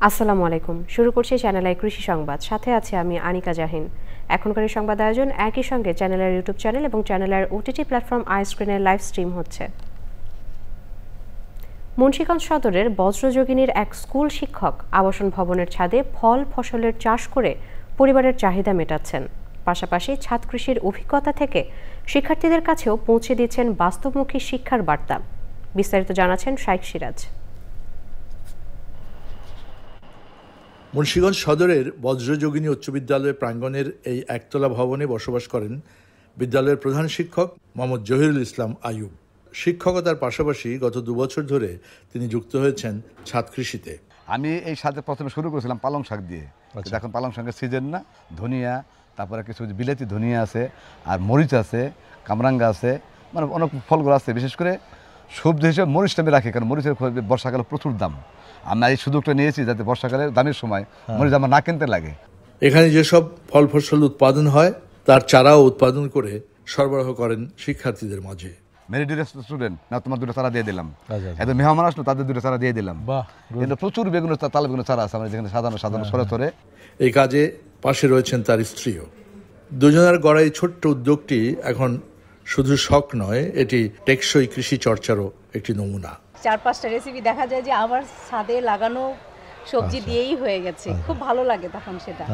আসসালামু আলাইকুম। শুরু করছি চ্যানেল আই কৃষি সংবাদ, সাথে আছে আমি আনিকা জাহিন। এখনকার এই সংবাদ আয়োজন একই সঙ্গে চ্যানেলের ইউটিউব চ্যানেল এবং চ্যানেলের ওটিটি প্ল্যাটফর্ম আইস্ক্রিনের লাইভ স্ট্রিম হচ্ছে। মুন্সিগঞ্জ সদরের বজ্রযোগিনীর এক স্কুল শিক্ষক আবাসন ভবনের ছাদে ফল ফসলের চাষ করে পরিবারের চাহিদা মেটাচ্ছেন, পাশাপাশি ছাদ কৃষির অভিজ্ঞতা থেকে শিক্ষার্থীদের কাছেও পৌঁছে দিচ্ছেন বাস্তবমুখী শিক্ষার বার্তা। বিস্তারিত জানাচ্ছেন শাইখ সিরাজ। মুন্সিগঞ্জ সদরের বজ্রযোগিনী উচ্চ বিদ্যালয় প্রাঙ্গণের এই একতলা ভবনে বসবাস করেন বিদ্যালয়ের প্রধান শিক্ষক মোহাম্মদ জহিরুল ইসলাম আয়ুব। শিক্ষকতার পাশাপাশি গত 2 বছর ধরে তিনি যুক্ত হয়েছেন ছাদ কৃষিতে। আমি এই সাথে প্রথমে শুরু করেছিলাম পালং শাক দিয়ে, এখন পালং শাকের সিজন না, ধনিয়া, তারপরে কিছু বিলাতি ধনিয়া আছে, আর মরিচ আছে, কামরাঙ্গা আছে, মানে অনেক ফলগুলো আছে। বিশেষ করে সবজি হিসেবে মরিচটা আমি রাখি, কারণ মরিচের বর্ষাকালে প্রচুর দাম। আমরা এই সুযোগটা নিয়েছি যাতে বর্ষাকালে দামের সময় মরিচ আমার না কিনতে লাগে। এখানে যেসব ফল ফসল উৎপাদন হয় তার চারাও উৎপাদন করে সরবরাহ করেন শিক্ষার্থীদের মাঝে। মেরিটোরিয়াস স্টুডেন্ট না, তোমার 2টা চারা দিয়ে দিলাম, এদের মেহমান আসলো তাদের 2টা চারা দিয়ে দিলাম। কিন্তু প্রচুর বেগুনের তাল বেগুনের চারা আছে আমার যেখানে সাধারণ সরে ধরে। এই কাজে পাশে রয়েছেন তার স্ত্রীও। দুজনের গড়া এই ছোট্ট উদ্যোগটি এখন শুধু শখ নয়, এটি টেকসই কৃষি চর্চারও একটি নমুনা। 4-5টা রেসিপি দেখা যায় যে আমার ছাদে লাগানো সবজি দিয়েই হয়ে গেছে, খুব ভালো লাগে তখন সেটা।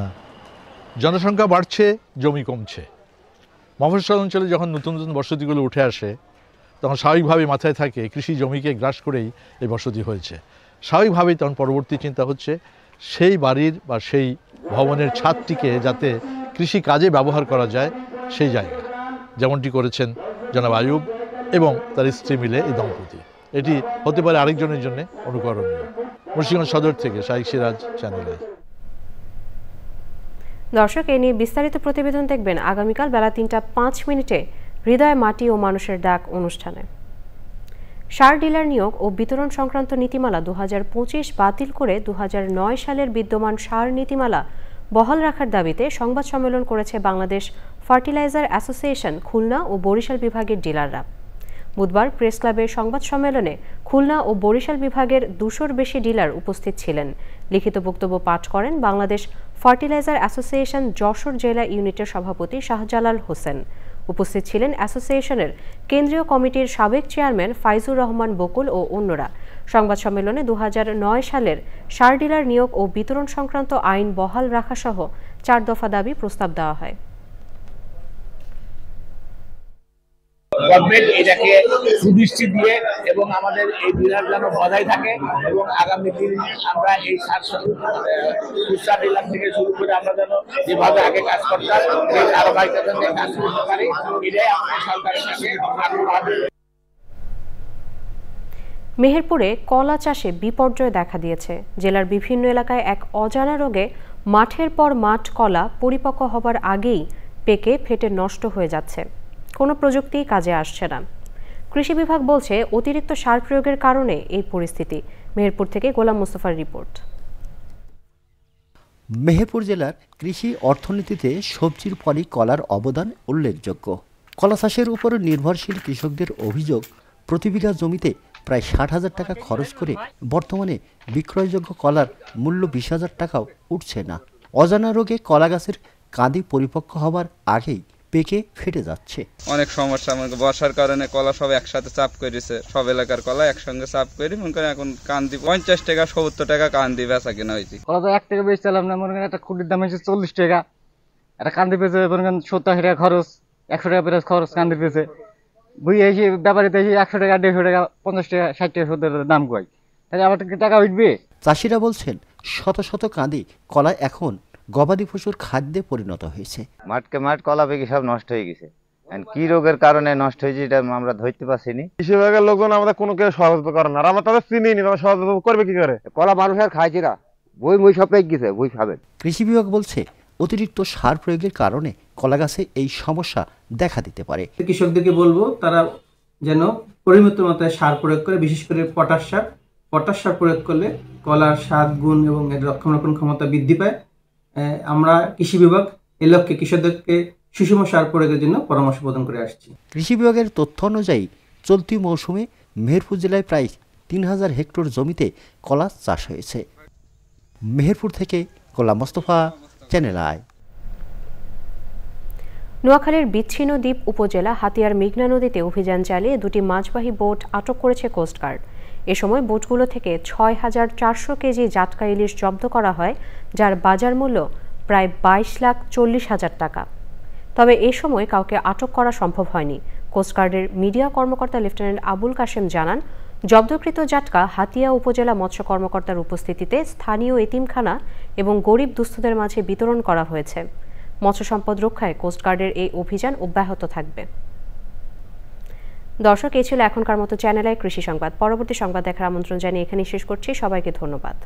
জনসংখ্যা বাড়ছে, জমি কমছে। মফস্বল অঞ্চলে যখন নতুন নতুন বসতিগুলো উঠে আসে তখন স্বাভাবিকভাবেই মাথায় থাকে কৃষি জমিকে গ্রাস করেই এই বসতি হয়েছে। স্বাভাবিকভাবেই তখন পরবর্তী চিন্তা হচ্ছে সেই বাড়ির বা সেই ভবনের ছাদটিকে যাতে কৃষি কাজে ব্যবহার করা যায় সেই জায়গা, যেমনটি করেছেন জনাব আয়ুব এবং তার স্ত্রী মিলে এই দম্পতি। এটি হতে পারে আরেকজনের জন্য অনুকরণীয়। মুন্সিগঞ্জ সদর থেকে শাইখ সিরাজ, চ্যানেল আই। দর্শক, এ নিয়ে বিস্তারিত প্রতিবেদন দেখবেন আগামীকাল বেলা 3:05 হৃদয় মাটি ও মানুষের ডাক অনুষ্ঠানে। সার ডিলার নিয়োগ ও বিতরণ সংক্রান্ত নীতিমালা 2025 বাতিল করে 2009 সালের বিদ্যমান সার নীতিমালা বহাল রাখার দাবিতে সংবাদ সম্মেলন করেছে বাংলাদেশ ফার্টিলাইজার অ্যাসোসিয়েশন খুলনা ও বরিশাল বিভাগের ডিলাররা। বুধবার প্রেস ক্লাবের সংবাদ সম্মেলনে খুলনা ও বরিশাল বিভাগের 200-র বেশি ডিলার উপস্থিত ছিলেন। লিখিত বক্তব্য পাঠ করেন বাংলাদেশ ফার্টিলাইজার অ্যাসোসিয়েশন যশোর জেলা ইউনিটের সভাপতি শাহজালাল হোসেন। উপস্থিত ছিলেন অ্যাসোসিয়েশনের কেন্দ্রীয় কমিটির সাবেক চেয়ারম্যান ফাইজুর রহমান বকুল ও অন্যরা। সংবাদ সম্মেলনে 2009 সালের সার ডিলার নিয়োগ ও বিতরণ সংক্রান্ত আইন বহাল রাখা সহ 4 দফা দাবি প্রস্তাব দেওয়া হয়। গভর্নমেন্ট এটাকে সুদৃষ্টি দিয়ে এবং আমাদের এই ডিলার যেন বজায় থাকে এবং আগামী দিন আমরা এই খুচরা ডিলার থেকে শুরু করে আমরা যেন যেভাবে আগে কাজ করতাম এই ধারাবাহিকতা নিয়ে কাজ করতে পারি, এটাই আমাদের সরকারের কাছে আগ্রহ। মেহেরপুরে কলা চাষে বিপর্যয় দেখা দিয়েছে। জেলার বিভিন্ন এলাকায় এক অজানা রোগে মাঠের পর মাঠ কলা পরিপক্ব হবার আগেই পেকে ফেটে নষ্ট হয়ে যাচ্ছে। কোনো প্রযুক্তি কাজে আসছে না। কৃষি বিভাগ বলছে অতিরিক্ত সার প্রয়োগের কারণে এই পরিস্থিতি। মেহেরপুর থেকে গোলাম মোস্তফার রিপোর্ট। মেহেরপুর জেলার কৃষি অর্থনীতিতে সবজির পরই কলার অবদান উল্লেখযোগ্য। কলা চাষের উপর নির্ভরশীল কৃষকদের অভিযোগ, প্রতি বিঘা জমিতে প্রায় 60,000 টাকা খরচ করে বর্তমানে বিক্রয়যোগ্য কলার মূল্য 20,000 টাকাও উঠছে না। অজানা রোগে কলা গাছের কাঁদি পরিপক্ক হবার আগেই পেকে ফেটে যাচ্ছে। অনেক সমস্যা, বর্ষার কারণে কলা সব একসাথে চাপ করেছে, সব এলাকার কলা একসঙ্গে চাপ করে মনে করেন এখন কান্দি 50 টাকা 70 টাকা কান্দি বেচা কিনা হয়েছে। কলা তো 1 টাকা বেচছিলাম না, মনে করেন একটা খুঁটির দাম হয়েছে 40 টাকা, একটা কান্দি পেয়েছে মনে করেন 70 টাকা খরচ, 100 টাকা পেঁয়াজ খরচ কান্দি পেয়েছে। বুঝে এসে ব্যাপারিতে এসে 100 টাকা 150 টাকা 50 টাকা 60 টাকা 70 টাকা দাম কয়, তাহলে আবার টাকা উঠবে। চাষিরা বলছেন শত শত কাঁদি কলা এখন গবাদি পশুর খাদ্যে পরিণত হয়েছে। মাঠকে মাঠ কলা পেকে সব নষ্ট হয়ে গেছে। কি রোগের কারণে নষ্ট হয়েছে এটা আমরা ধরতে পারছিনি। কৃষি বিভাগের লোকজন আমাদের কোনো কেউ সহযোগিতা করে না, আর আমরা তাদের চিনি নি, তারা সহযোগিতা করবে কি করে? কলা মানুষ আর খাইছি না, বই সব পেয়ে গেছে, বই খাবেন। কৃষি বিভাগ বলছে অতিরিক্ত সার প্রয়োগের কারণে কলা গাছে এই সমস্যা দেখা দিতে পারে। কৃষকদেরকে বলবো তারা যেন পরিমিত মাত্রায় সার প্রয়োগ করে, বিশেষ করে পটাশ সার প্রয়োগ করলে কলার স্বাদ, গুণ এবং এর রক্ষণাবেক্ষণ ক্ষমতা বৃদ্ধি পায়। আমরা কৃষি বিভাগ এই লক্ষ্যে কৃষকদেরকে সুষম সার প্রয়োগের জন্য পরামর্শ প্রদান করে আসছি। কৃষি বিভাগের তথ্য অনুযায়ী চলতি মৌসুমে মেহেরপুর জেলায় প্রায় 3000 হেক্টর জমিতে কলা চাষ হয়েছে। মেহেরপুর থেকে গোলাম মোস্তফা, চ্যানেল আই। নোয়াখালীর বিচ্ছিন্ন দ্বীপ উপজেলা হাতিয়ার মেঘনা নদীতে অভিযান চালিয়ে 2টি মাছবাহী বোট আটক করেছে কোস্টগার্ড। এ সময় বোটগুলো থেকে 6400 কেজি জাটকা ইলিশ জব্দ করা হয়, যার বাজার মূল্য প্রায় 22,40,000 টাকা। তবে এ সময় কাউকে আটক করা সম্ভব হয়নি। কোস্টগার্ডের মিডিয়া কর্মকর্তা লেফটেন্যান্ট আবুল কাশেম জানান, জব্দকৃত জাটকা হাতিয়া উপজেলা মৎস্য কর্মকর্তার উপস্থিতিতে স্থানীয় এতিমখানা এবং গরিব দুস্থদের মাঝে বিতরণ করা হয়েছে। মৎস্য সম্পদ রক্ষায় কোস্টগার্ডের এই অভিযান অব্যাহত থাকবে। দর্শক, এই ছিল এখনকার মতো চ্যানেল আই কৃষি সংবাদ। পরবর্তী সংবাদ দেখার আমন্ত্রণ জানিয়ে এখানেই শেষ করছি। সবাইকে ধন্যবাদ।